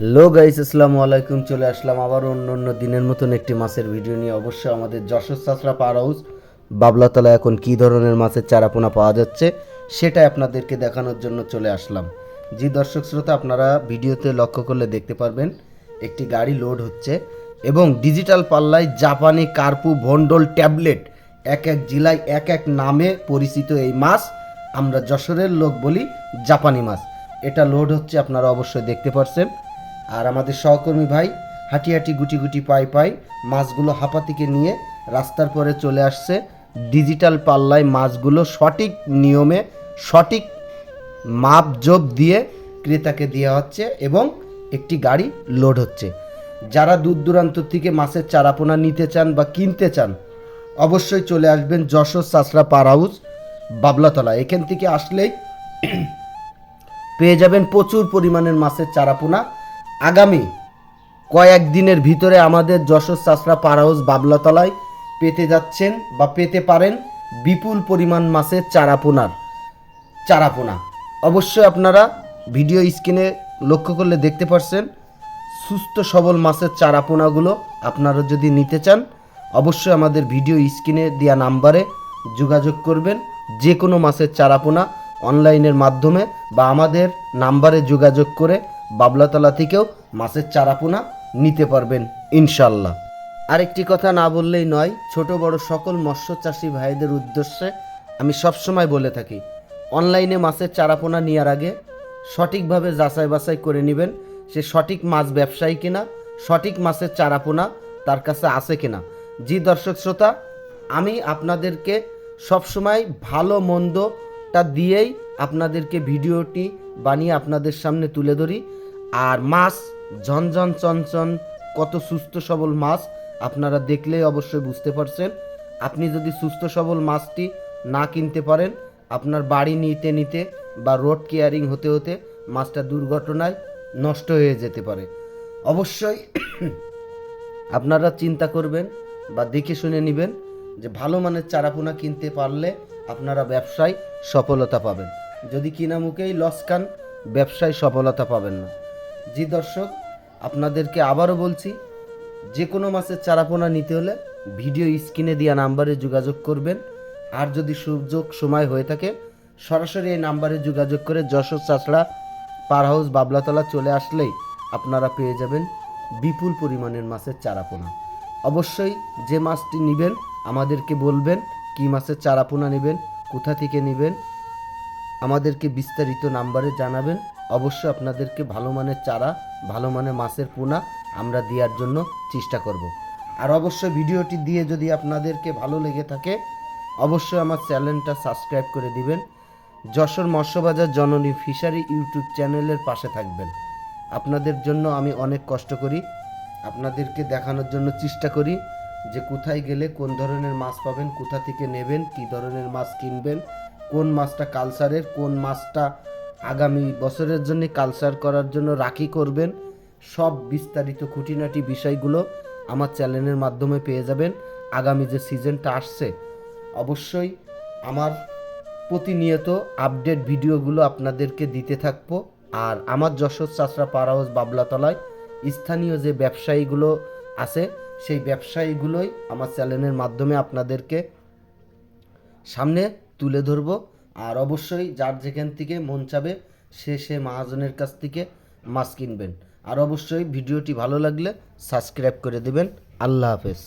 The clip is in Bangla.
হ্যালো গাইস, আসসালামু আলাইকুম। চলে আসলাম আবার অন্য দিনের মতন একটি মাছের ভিডিও নিয়ে। অবশ্যই আমাদের যশোর চাষরা পাওয়ার হাউস বাবলাতলা এখন কী ধরনের মাছের চারাপোনা পাওয়া যাচ্ছে সেটাই আপনাদেরকে দেখানোর জন্য চলে আসলাম। জি দর্শক শ্রোতা, আপনারা ভিডিওতে লক্ষ্য করলে দেখতে পারবেন একটি গাড়ি লোড হচ্ছে এবং ডিজিটাল পাল্লায় জাপানি কার্পু ভন্ডল ট্যাবলেট এক এক জেলায় এক এক নামে পরিচিত এই মাছ আমরা যশোরের লোক বলি জাপানি মাছ। এটা লোড হচ্ছে, আপনারা অবশ্যই দেখতে পাচ্ছেন। আর আমাদের সহকর্মী ভাই হাঁটি হাঁটি গুটি গুটি পাই মাছগুলো হাঁপাতিকে নিয়ে রাস্তার পরে চলে আসছে। ডিজিটাল পাল্লায় মাছগুলো সঠিক নিয়মে সঠিক মাপজোপ দিয়ে ক্রেতাকে দেওয়া হচ্ছে এবং একটি গাড়ি লোড হচ্ছে। যারা দূর দূরান্ত থেকে মাছের চারাপোনা নিতে চান বা কিনতে চান অবশ্যই চলে আসবেন যশোর চাষরা পাওয়ার হাউস বাবলাতলা। এখান থেকে আসলেই পেয়ে যাবেন প্রচুর পরিমাণের মাছের চারাপোনা। আগামী কয়েকদিনের ভিতরে আমাদের যশোর চাষরা পাওয়ার হাউস বাবলাতলায় পেতে যাচ্ছেন বা পেতে পারেন বিপুল পরিমাণ মাছের চারাপোনা। অবশ্যই আপনারা ভিডিও স্ক্রিনে লক্ষ্য করলে দেখতে পাচ্ছেন সুস্থ সবল মাছের চারাপোনাগুলো আপনারা যদি নিতে চান অবশ্যই আমাদের ভিডিও স্ক্রিনে দেওয়া নাম্বারে যোগাযোগ করবেন। যে কোনো মাছের চারাপোনা অনলাইনের মাধ্যমে বা আমাদের নাম্বারে যোগাযোগ করে বাবলাতলা থেকেও মাছের চারাপোনা নিতে পারবেন ইনশাল্লাহ। আরেকটি কথা না বললেই নয়, ছোট বড় সকল মৎস্য চাষি ভাইদের উদ্দেশ্যে আমি সবসময় বলে থাকি, অনলাইনে মাছের চারাপোনা নেওয়ার আগে সঠিকভাবে যাচাই বাছাই করে নেবেন সে সঠিক মাছ ব্যবসায়ী কিনা, সঠিক মাছের চারাপোনা তার কাছে আছে কিনা। জি দর্শক শ্রোতা, আমি আপনাদেরকে সবসময় ভালো মন্দটা দিয়েই আপনাদেরকে ভিডিওটি বানিয়ে আপনাদের সামনে তুলে ধরি। আর মাছ ঝনঝন চঞ্চন কত সুস্থ সবল মাছ আপনারা দেখলেই অবশ্যই বুঝতে পারছেন। আপনি যদি সুস্থ সবল মাছটি না কিনতে পারেন আপনার বাড়ি নিতে নিতে বা রোড কেয়ারিং হতে হতে মাছটা দুর্ঘটনায় নষ্ট হয়ে যেতে পারে। অবশ্যই আপনারা চিন্তা করবেন বা দেখে শুনে নেবেন যে ভালো মানের চারাপোনা কিনতে পারলে আপনারা ব্যবসায় সফলতা পাবেন। যদি কিনা মুখেই লস খান ব্যবসায় সফলতা পাবেন না। জি দর্শক, আপনাদেরকে আবারও বলছি, যে কোনো মাছের চারাপোনা নিতে হলে ভিডিও স্ক্রিনে দেওয়া নাম্বারে যোগাযোগ করবেন। আর যদি সুযোগ সময় হয়ে থাকে সরাসরি এই নাম্বারে যোগাযোগ করে যশোর চাষড়া পাওয়ার হাউস বাবলাতলা চলে আসলেই আপনারা পেয়ে যাবেন বিপুল পরিমাণের মাছের চারাপোনা। অবশ্যই যে মাছটি নেবেন আমাদেরকে বলবেন কী মাছের চারাপোনা নেবেন, কোথা থেকে নেবেন, আমাদেরকে বিস্তারিত নাম্বারে জানাবেন। অবশ্যই আপনাদেরকে ভালো মানের চারা ভালো মানের মাছের পোনা আমরা দেওয়ার জন্য চেষ্টা করব। আর অবশ্যই ভিডিওটি দিয়ে যদি আপনাদেরকে ভালো লেগে থাকে অবশ্যই আমার চ্যানেলটা সাবস্ক্রাইব করে দিবেন। যশোর মৎস্যবাজার জননী ফিশারি ইউটিউব চ্যানেলের পাশে থাকবেন। আপনাদের জন্য আমি অনেক কষ্ট করি, আপনাদেরকে দেখানোর জন্য চেষ্টা করি যে কোথায় গেলে কোন ধরনের মাছ পাবেন, কোথা থেকে নেবেন, কী ধরনের মাছ কিনবেন, কোন মাছটা কালচারের, কোন মাছটা আগামী বছরের জন্য কালচার করার জন্য রাখি করবেন, সব বিস্তারিত খুঁটিনাটি বিষয়গুলো আমার চ্যানেলের মাধ্যমে পেয়ে যাবেন। আগামী যে সিজনটা আসছে অবশ্যই আমার প্রতিনিয়ত আপডেট ভিডিওগুলো আপনাদেরকে দিতে থাকবো। আর আমার যশোর চাষরা পাওয়ার হাউস বাবলাতলায় স্থানীয় যে ব্যবসায়ীগুলো আছে সেই ব্যবসায়ীগুলোই আমার চ্যানেলের মাধ্যমে আপনাদেরকে সামনে তুলে ধরব। আর অবশ্যই যার যেখান থেকে মন চাবে সে মহাজনের কাছ থেকে মাছ কিনবেন। আর অবশ্যই ভিডিওটি ভালো লাগলে সাবস্ক্রাইব করে দেবেন। আল্লাহ হাফেজ।